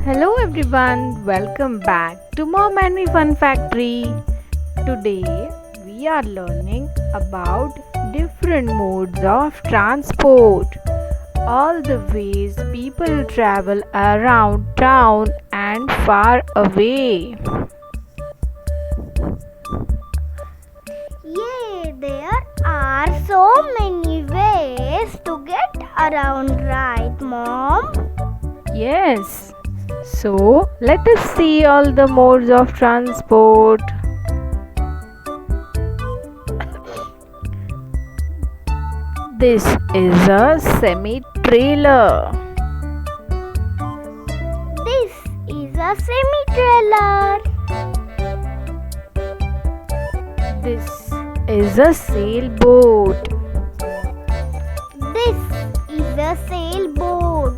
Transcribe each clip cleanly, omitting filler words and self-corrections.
Hello everyone, welcome back to Mom and Me Fun Factory. Today we are learning about different modes of transport, all the ways people travel around town and far away. Yeah, there are so many ways to get around, right, Mom? Yes, so let us see all the modes of transport. This is a semi trailer. This is a semi trailer. This is a sailboat. This is a sailboat.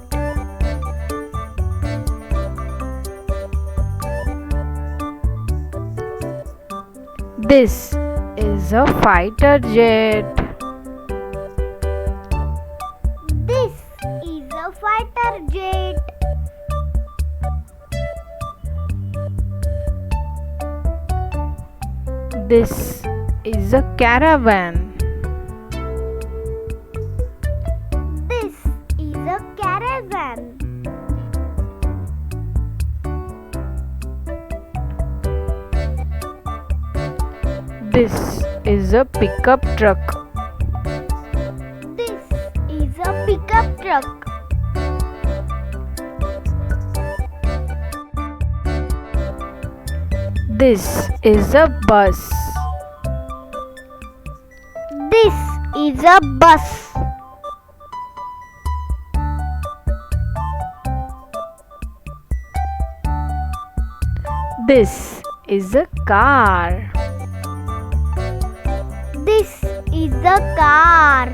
This is a fighter jet. This is a fighter jet. This is a caravan. This is a caravan. This is a pickup truck. This is a pickup truck. This is a bus. This is a bus. This is a car. This is a car.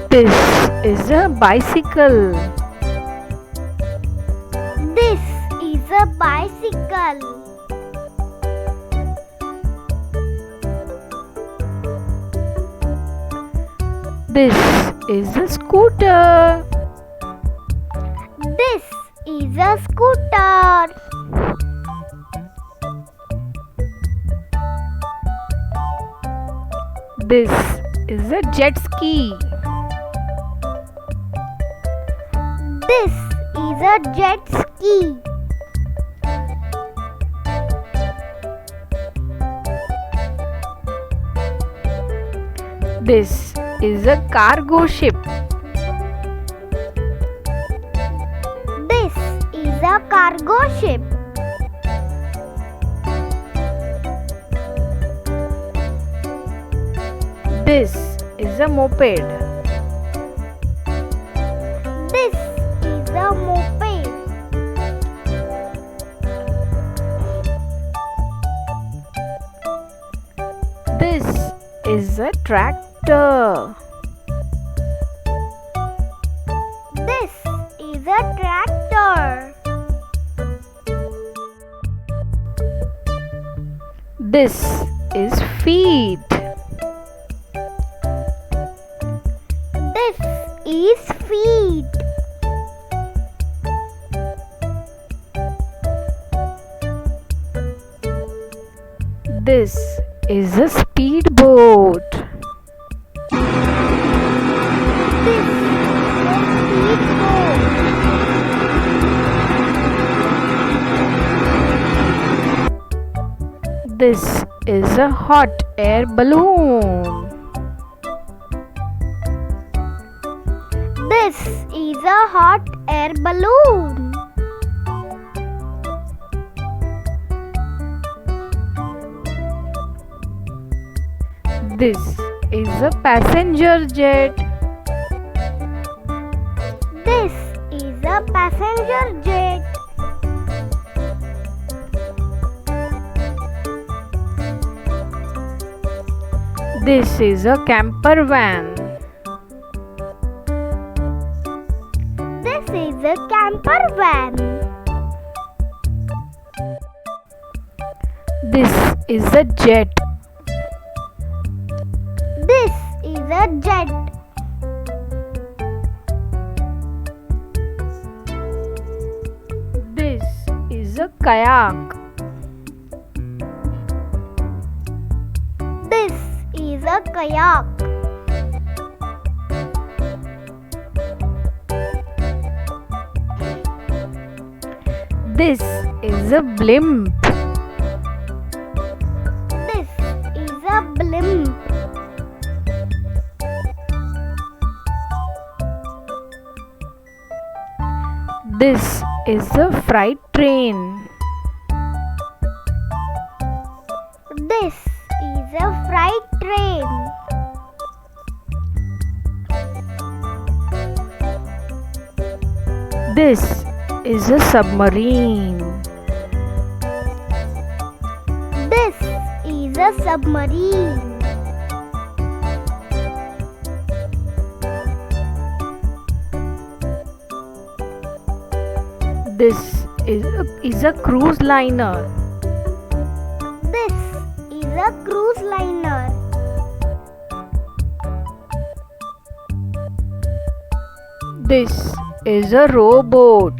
This is a bicycle. This is a bicycle. This is a scooter. This is a scooter. This is a jet ski. This is a jet ski. This is a cargo ship. This is a cargo ship. This is a moped. This is a moped. This is a tractor. This is a tractor. This is feet. This is feet. This is a speedboat. This is a speedboat. This is a hot air balloon. This is a hot air balloon. This is a passenger jet. This is a passenger jet. This is a camper van. This is a camper van. This is a jet. This is a jet. kayak. This is a kayak. This is a blimp. This is a blimp. This is a freight train. This is a freight train. This is a submarine. This is a submarine. This is a cruise liner. This is a cruise liner. This is a rowboat.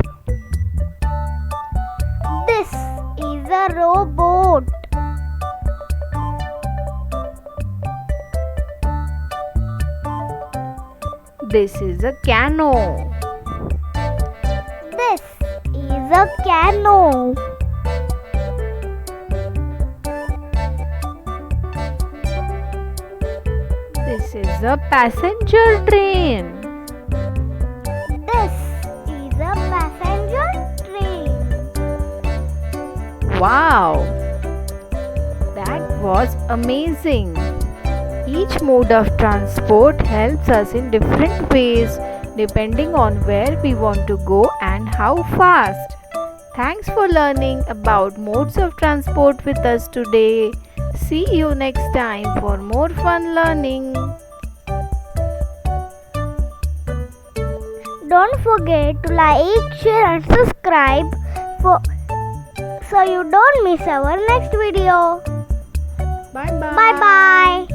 This is a rowboat. This is a canoe. This is a canoe. This is a passenger train. This is a passenger train. Wow! That was amazing. Each mode of transport helps us in different ways depending on where we want to go and how fast. Thanks for learning about modes of transport with us today. See you next time for more fun learning. Don't forget to like, share and subscribe so you don't miss our next video. Bye bye. Bye bye.